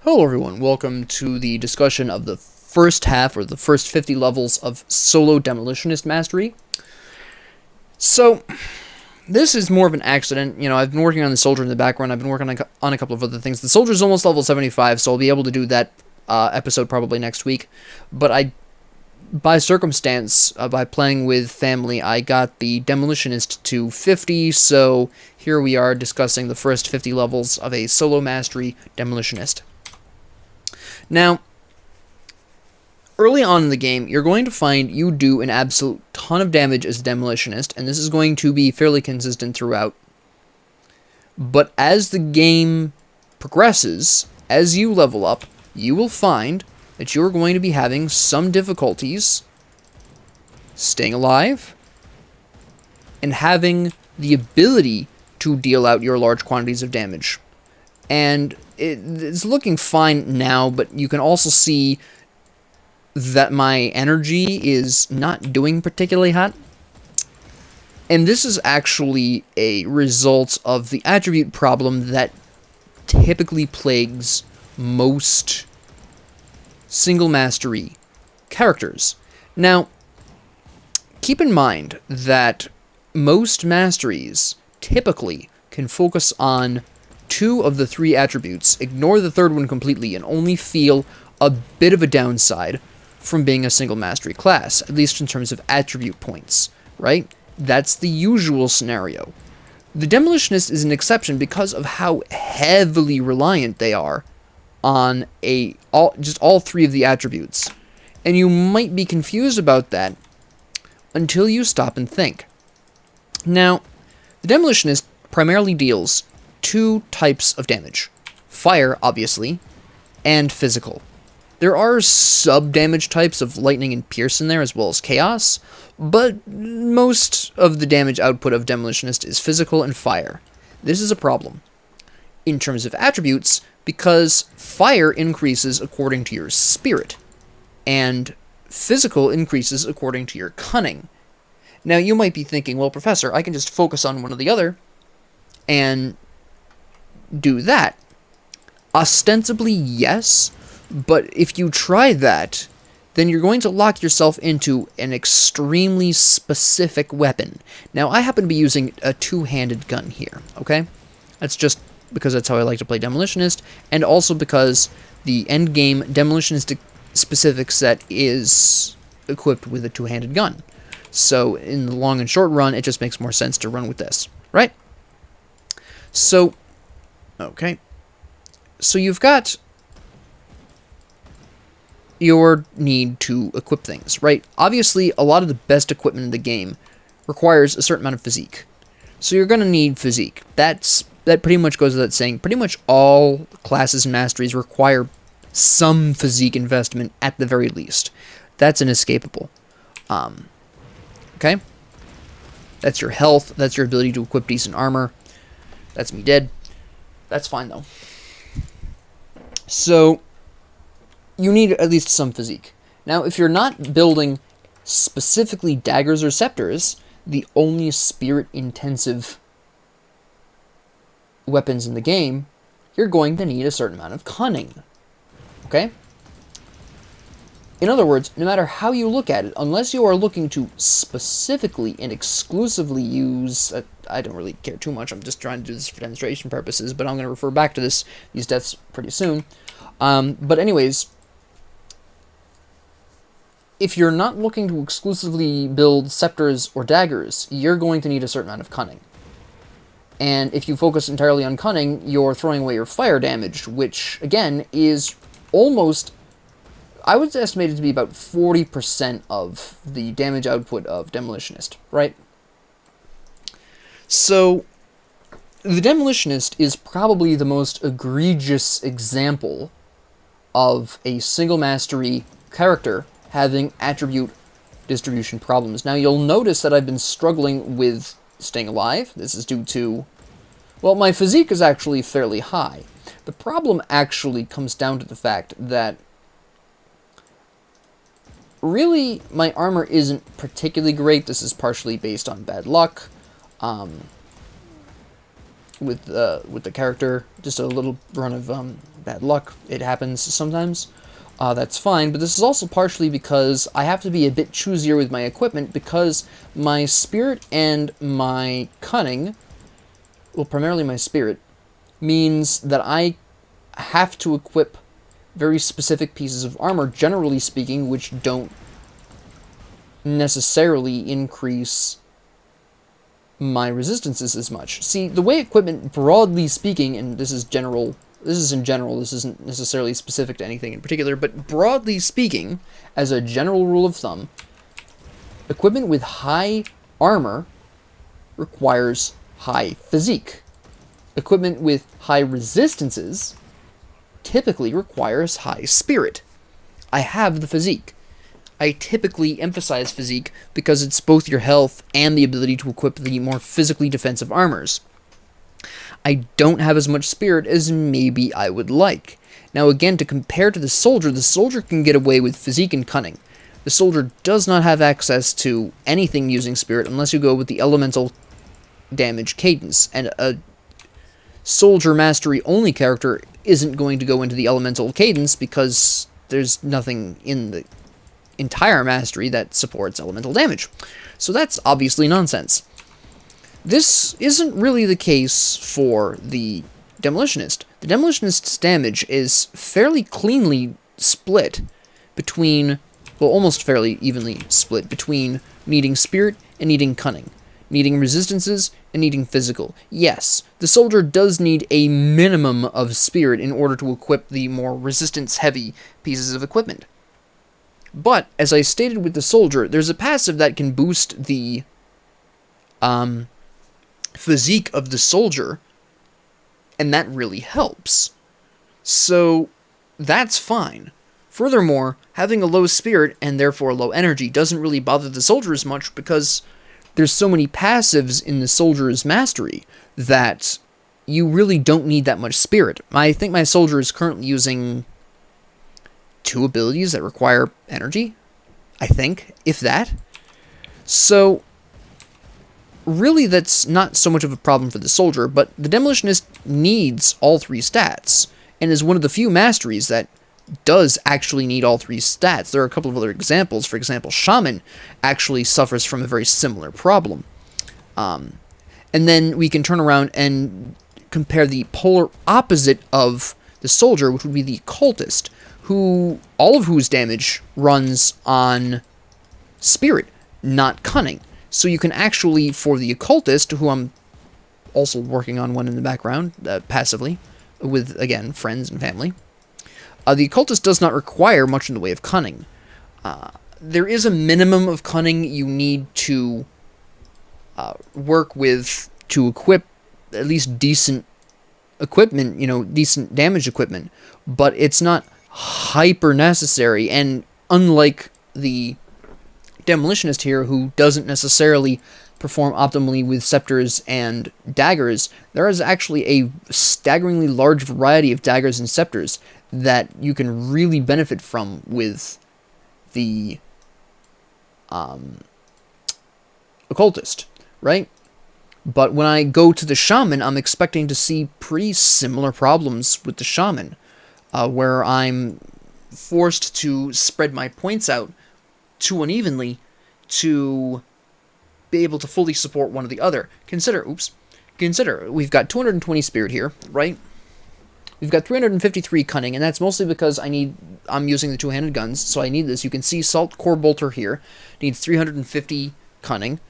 Hello everyone, welcome to the discussion of the first half, or the first 50 levels of Solo Demolitionist Mastery. So, this is more of an accident. I've been working on the soldier in the background, I've been working on a couple of other things. The soldier's almost level 75, so I'll be able to do that episode probably next week. But by circumstance, by playing with family, I got the Demolitionist to 50, so here we are discussing the first 50 levels of a Solo Mastery Demolitionist. Now, early on in the game, you're going to find you do an absolute ton of damage as a Demolitionist, and this is going to be fairly consistent throughout. But as the game progresses, as you level up, you will find that you're going to be having some difficulties staying alive and having the ability to deal out your large quantities of damage. And it's looking fine now, but you can also see that my energy is not doing particularly hot. And this is actually a result of the attribute problem that typically plagues most single mastery characters. Now, keep in mind that most masteries typically can focus on two of the three attributes, ignore the third one completely, and only feel a bit of a downside from being a single mastery class, at least in terms of attribute points, right? That's the usual scenario. The Demolitionist is an exception because of how heavily reliant they are on all three of the attributes. And you might be confused about that until you stop and think. Now, the Demolitionist primarily deals two types of damage. Fire, obviously, and physical. There are sub-damage types of lightning and pierce in there, as well as chaos, but most of the damage output of Demolitionist is physical and fire. This is a problem in terms of attributes, because fire increases according to your spirit, and physical increases according to your cunning. Now, you might be thinking, well, Professor, I can just focus on one or the other and do that. Ostensibly, yes, but if you try that, then you're going to lock yourself into an extremely specific weapon. Now, I happen to be using a two-handed gun here, okay? That's just because that's how I like to play Demolitionist, and also because the endgame Demolitionist specific set is equipped with a two-handed gun. So, in the long and short run, it just makes more sense to run with this, right? So, okay. So you've got your need to equip things, right? Obviously, a lot of the best equipment in the game requires a certain amount of physique. So you're going to need physique. That pretty much goes without saying. Pretty much all classes and masteries require some physique investment at the very least. That's inescapable. Okay? That's your health. That's your ability to equip decent armor. That's me dead. That's fine, though. So, you need at least some physique. Now, if you're not building specifically daggers or scepters, the only spirit-intensive weapons in the game, you're going to need a certain amount of cunning. Okay? In other words, no matter how you look at it, unless you are looking to specifically and exclusively use... I don't really care too much, I'm just trying to do this for demonstration purposes, but I'm going to refer back to these deaths pretty soon. But anyways, if you're not looking to exclusively build scepters or daggers, you're going to need a certain amount of cunning. And if you focus entirely on cunning, you're throwing away your fire damage, which, again, is almost... I would estimate it to be about 40% of the damage output of Demolitionist, right? So, the Demolitionist is probably the most egregious example of a single mastery character having attribute distribution problems. Now, you'll notice that I've been struggling with staying alive. This is due to... well, my physique is actually fairly high. The problem actually comes down to the fact that really, my armor isn't particularly great. This is partially based on bad luck. With the character, just a little run of bad luck. It happens sometimes. That's fine, but this is also partially because I have to be a bit choosier with my equipment because my spirit and my cunning, well, primarily my spirit, means that I have to equip very specific pieces of armor, generally speaking, which don't necessarily increase my resistances as much. See, the way equipment, broadly speaking, and this is in general, this isn't necessarily specific to anything in particular, but broadly speaking, as a general rule of thumb, equipment with high armor requires high physique. Equipment with high resistances typically requires high spirit. I have the physique. I typically emphasize physique because it's both your health and the ability to equip the more physically defensive armors. I don't have as much spirit as maybe I would like. Now again, to compare to the soldier can get away with physique and cunning. The soldier does not have access to anything using spirit unless you go with the elemental damage cadence, and a soldier mastery only character isn't going to go into the elemental cadence because there's nothing in the entire mastery that supports elemental damage. So that's obviously nonsense. This isn't really the case for the Demolitionist. The Demolitionist's damage is fairly cleanly split between, well, almost fairly evenly split between needing spirit and needing cunning, needing resistances and needing physical. Yes, the soldier does need a minimum of spirit in order to equip the more resistance-heavy pieces of equipment. But, as I stated with the soldier, there's a passive that can boost the physique of the soldier, and that really helps. So, that's fine. Furthermore, having a low spirit, and therefore low energy, doesn't really bother the soldier as much because there's so many passives in the soldier's mastery that you really don't need that much spirit. I think my soldier is currently using 2 abilities that require energy, I think, if that. So, really that's not so much of a problem for the soldier, but the Demolitionist needs all 3 stats, and is one of the few masteries that does actually need all 3 stats. There are a couple of other examples. For example, Shaman actually suffers from a very similar problem. And then we can turn around and compare the polar opposite of the soldier, which would be the Cultist, all of whose damage runs on spirit, not cunning. So you can actually, for the Occultist, who I'm also working on one in the background, passively, with, again, friends and family, the Occultist does not require much in the way of cunning. There is a minimum of cunning you need to work with to equip at least decent equipment, decent damage equipment, but it's not hyper necessary, and unlike the Demolitionist here, who doesn't necessarily perform optimally with scepters and daggers, there is actually a staggeringly large variety of daggers and scepters that you can really benefit from with the Occultist, right? But when I go to the Shaman, I'm expecting to see pretty similar problems with the Shaman, where I'm forced to spread my points out too unevenly to be able to fully support one or the other. Consider, we've got 220 spirit here, right? We've got 353 cunning, and that's mostly because I'm using the two-handed guns, so I need this. You can see Salt Core Bolter here needs 350 cunning.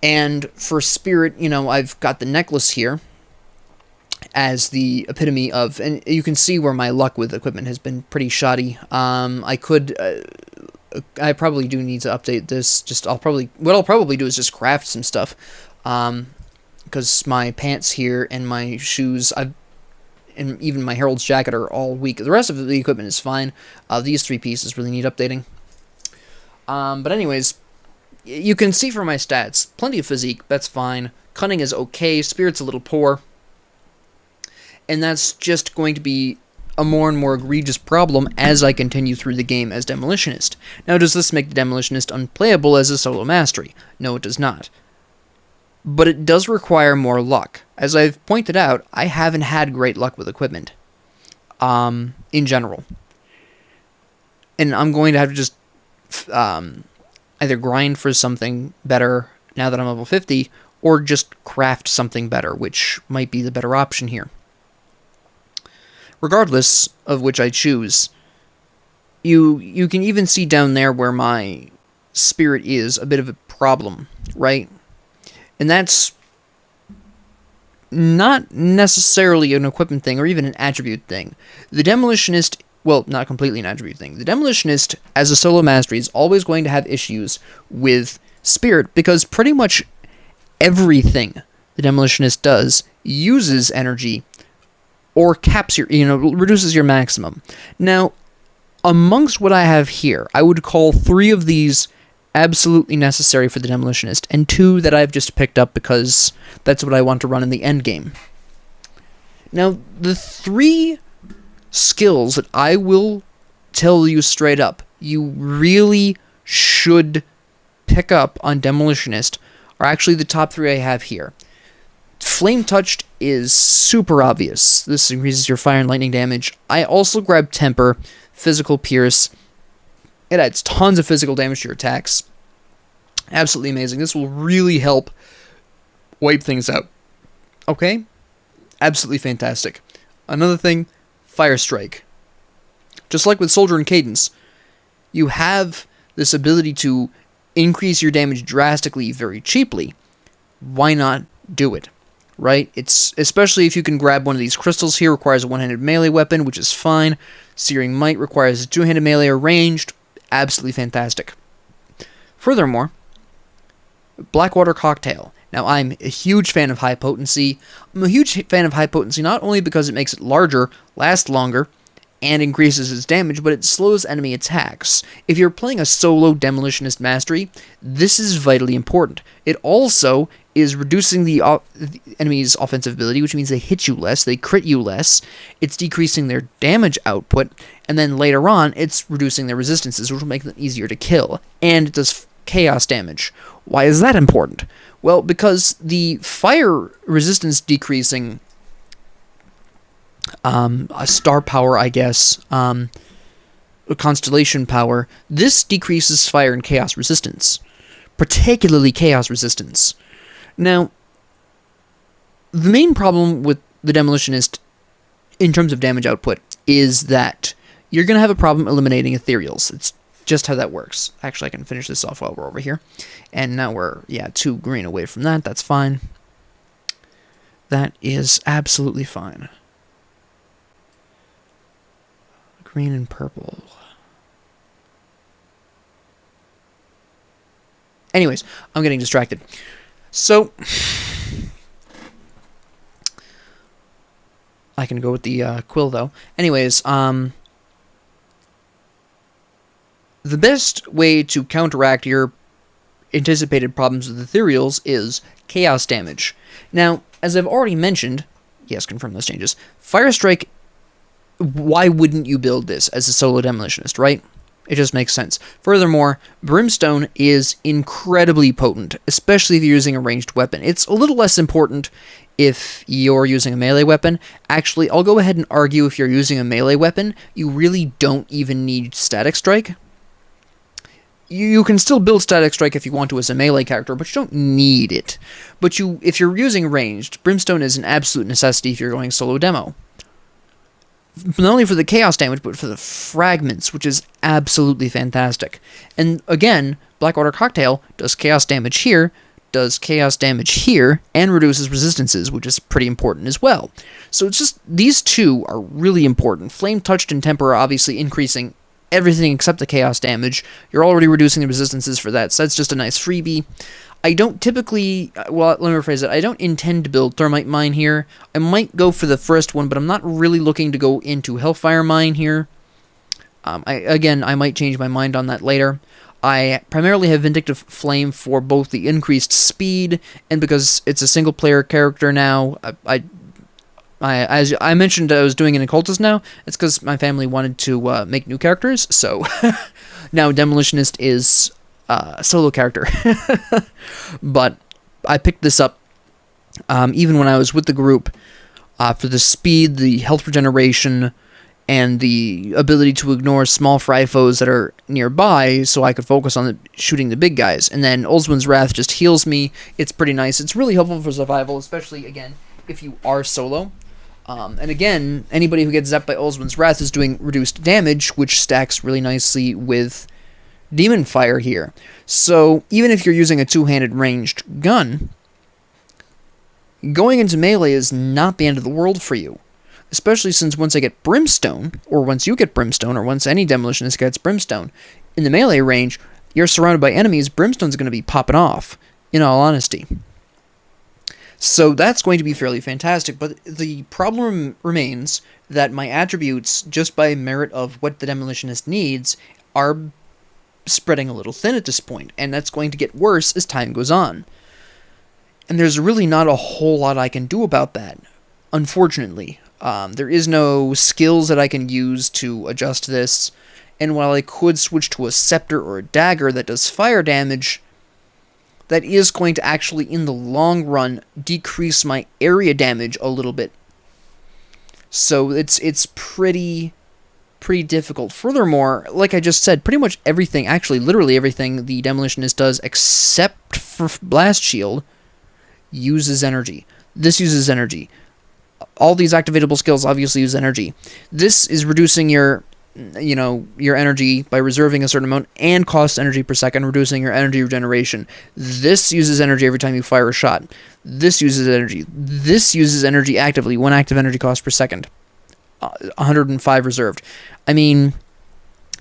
And for spirit, I've got the necklace here as the epitome of, and you can see where my luck with equipment has been pretty shoddy. I probably do need to update this. What I'll probably do is just craft some stuff, because my pants here and my shoes, and even my Herald's jacket are all weak. The rest of the equipment is fine. These 3 pieces really need updating. But anyways, you can see from my stats, plenty of physique, that's fine. Cunning is okay, spirit's a little poor. And that's just going to be a more and more egregious problem as I continue through the game as Demolitionist. Now, does this make the Demolitionist unplayable as a solo mastery? No, it does not. But it does require more luck. As I've pointed out, I haven't had great luck with equipment. in general. And I'm going to have to just either grind for something better now that I'm level 50, or just craft something better, which might be the better option here. Regardless of which I choose, you can even see down there where my spirit is a bit of a problem, right? And that's not necessarily an equipment thing or even an attribute thing. The Demolitionist, well, not completely an attribute thing. The Demolitionist, as a solo mastery, is always going to have issues with spirit, because pretty much everything the Demolitionist does uses energy or caps your, reduces your maximum. Now, amongst what I have here, I would call 3 of these absolutely necessary for the Demolitionist, and 2 that I've just picked up because that's what I want to run in the end game. Now, the 3 skills that I will tell you straight up, you really should pick up on Demolitionist, are actually the top 3 I have here. Flame Touched is super obvious. This increases your fire and lightning damage. I also grabbed Temper, Physical Pierce. It adds tons of physical damage to your attacks. Absolutely amazing. This will really help wipe things out. Okay? Absolutely fantastic. Another thing, Fire Strike. Just like with Soldier and Cadence, you have this ability to increase your damage drastically very cheaply. Why not do it? Right? It's especially if you can grab one of these crystals here, requires a one-handed melee weapon, which is fine. Searing Might requires a two-handed melee or ranged. Absolutely fantastic. Furthermore, Blackwater Cocktail. Now, I'm a huge fan of high potency. I'm a huge fan of high potency not only because it makes it larger, last longer, and increases its damage, but it slows enemy attacks. If you're playing a solo Demolitionist mastery, this is vitally important. It also is reducing the enemy's offensive ability, which means they hit you less, they crit you less, it's decreasing their damage output, and then later on, it's reducing their resistances, which will make them easier to kill. And it does chaos damage. Why is that important? Well, because the fire resistance decreasing a star power, I guess, a constellation power, this decreases fire and chaos resistance, particularly chaos resistance. Now, the main problem with the Demolitionist in terms of damage output is that you're going to have a problem eliminating ethereals. It's just how that works. Actually, I can finish this off while we're over here. And now we're, 2 green away from that. That's fine. That is absolutely fine. Green and purple. Anyways, I'm getting distracted. So, I can go with the quill, though. Anyways, the best way to counteract your anticipated problems with ethereals is chaos damage. Now, as I've already mentioned, yes, confirm those changes, Fire Strike, why wouldn't you build this as a solo Demolitionist, right? It just makes sense. Furthermore, Brimstone is incredibly potent, especially if you're using a ranged weapon. It's a little less important if you're using a melee weapon. Actually, I'll go ahead and argue if you're using a melee weapon, you really don't even need Static Strike. You can still build Static Strike if you want to as a melee character, but you don't need it. But if you're using ranged, Brimstone is an absolute necessity if you're going solo demo. Not only for the chaos damage, but for the fragments, which is absolutely fantastic. And again, Blackwater Cocktail does chaos damage here, does chaos damage here, and reduces resistances, which is pretty important as well. So it's just, these 2 are really important. Flame Touched and Temper are obviously increasing everything except the chaos damage. You're already reducing the resistances for that, so that's just a nice freebie. I don't typically, well, let me rephrase it, I don't intend to build Thermite Mine here. I might go for the first one, but I'm not really looking to go into Hellfire Mine here. I might change my mind on that later. I primarily have Vindictive Flame for both the increased speed, and because it's a single-player character now, as I mentioned I was doing an occultist now, it's because my family wanted to make new characters, so now Demolitionist is a solo character. But I picked this up even when I was with the group for the speed, the health regeneration, and the ability to ignore small fry foes that are nearby so I could focus on shooting the big guys. And then Ulzman's Wrath just heals me. It's pretty nice. It's really helpful for survival, especially, again, if you are solo. And again, anybody who gets zapped by Ulzman's Wrath is doing reduced damage, which stacks really nicely with Demon Fire here. So even if you're using a two-handed ranged gun, going into melee is not the end of the world for you. Especially since once I get Brimstone, or once you get Brimstone, or once any Demolitionist gets Brimstone, in the melee range, you're surrounded by enemies, Brimstone's going to be popping off, in all honesty. So that's going to be fairly fantastic, but the problem remains that my attributes, just by merit of what the Demolitionist needs, are spreading a little thin at this point, and that's going to get worse as time goes on. And there's really not a whole lot I can do about that, unfortunately. There is no skills that I can use to adjust this, and while I could switch to a scepter or a dagger that does fire damage, that is going to actually, in the long run, decrease my area damage a little bit. So it's pretty difficult. Furthermore, like I just said, pretty much everything, actually literally everything the Demolitionist does except for Blast Shield uses energy. This uses energy. All these activatable skills obviously use energy. This is reducing your energy by reserving a certain amount and costs energy per second, reducing your energy regeneration. This uses energy every time you fire a shot. This uses energy. This uses energy actively, 1 active energy cost per second. 105 reserved. I mean,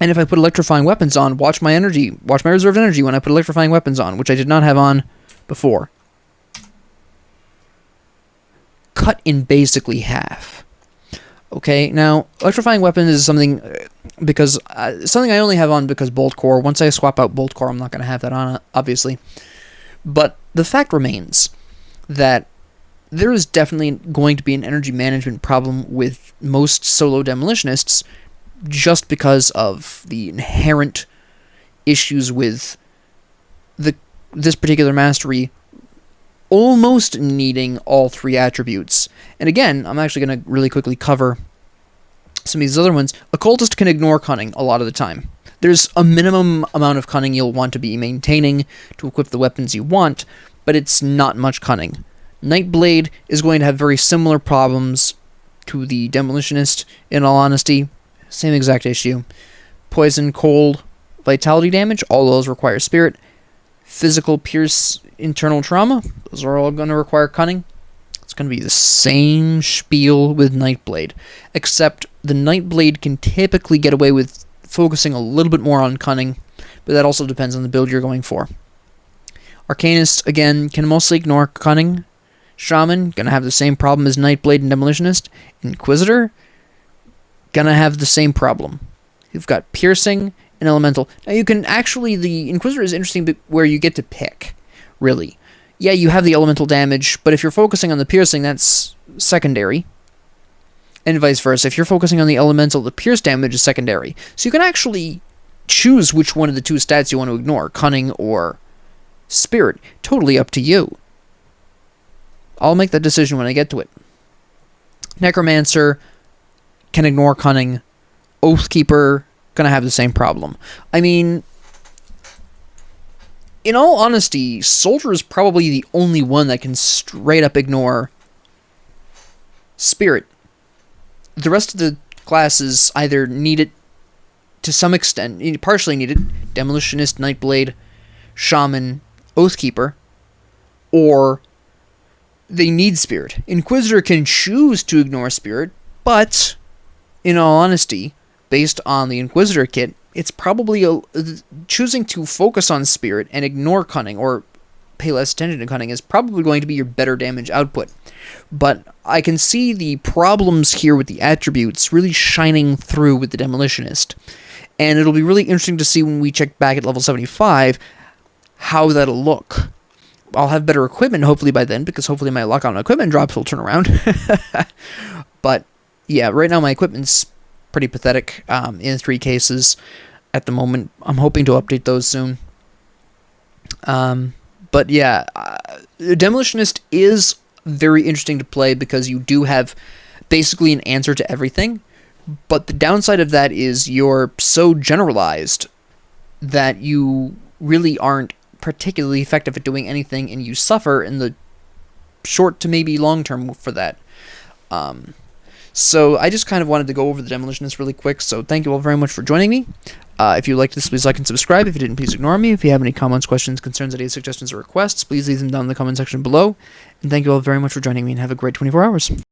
and if I put electrifying weapons on, watch my reserved energy when I put electrifying weapons on, which I did not have on before. Cut in basically half. Okay, now, electrifying weapons is something I only have on because Bolt Core. Once I swap out Bolt Core, I'm not going to have that on, obviously. But the fact remains that there is definitely going to be an energy management problem with most solo Demolitionists just because of the inherent issues with this particular mastery almost needing all 3 attributes. And again, I'm actually going to really quickly cover some of these other ones. Occultist can ignore cunning a lot of the time. There's a minimum amount of cunning you'll want to be maintaining to equip the weapons you want, but it's not much cunning. Nightblade is going to have very similar problems to the Demolitionist, in all honesty. Same exact issue. Poison, cold, vitality damage, all those require spirit. Physical, pierce, internal trauma, those are all going to require cunning. It's going to be the same spiel with Nightblade, except the Nightblade can typically get away with focusing a little bit more on cunning, but that also depends on the build you're going for. Arcanist, again, can mostly ignore cunning. Shaman, going to have the same problem as Nightblade and Demolitionist. Inquisitor, going to have the same problem. You've got piercing and elemental. Now you can actually, the Inquisitor is interesting where you get to pick, really. Yeah, you have the elemental damage, but if you're focusing on the piercing, that's secondary. And vice versa. If you're focusing on the elemental, the pierce damage is secondary. So you can actually choose which one of the 2 stats you want to ignore, cunning or spirit. Totally up to you. I'll make that decision when I get to it. Necromancer can ignore cunning. Oathkeeper, gonna have the same problem. I mean, in all honesty, Soldier is probably the only one that can straight up ignore Spirit. The rest of the classes either need it to some extent, partially need it, Demolitionist, Nightblade, Shaman, Oathkeeper, or they need Spirit. Inquisitor can choose to ignore Spirit, but, in all honesty, based on the Inquisitor kit, it's probably choosing to focus on Spirit and ignore cunning, or pay less attention to cunning, is probably going to be your better damage output. But I can see the problems here with the attributes really shining through with the Demolitionist. And it'll be really interesting to see when we check back at level 75 how that'll look. I'll have better equipment hopefully by then, because hopefully my luck on equipment drops will turn around. But yeah, right now my equipment's pretty pathetic in 3 cases at the moment. I'm hoping to update those soon. But yeah, Demolitionist is very interesting to play because you do have basically an answer to everything. But the downside of that is you're so generalized that you really aren't particularly effective at doing anything, and you suffer in the short to maybe long term for that. So I just kind of wanted to go over the Demolitionist really quick, so thank you all very much for joining me. If you liked this, please like and subscribe. If you didn't, please ignore me. If you have any comments, questions, concerns, ideas, suggestions, or requests, please leave them down in the comment section below. And thank you all very much for joining me, and have a great 24 hours.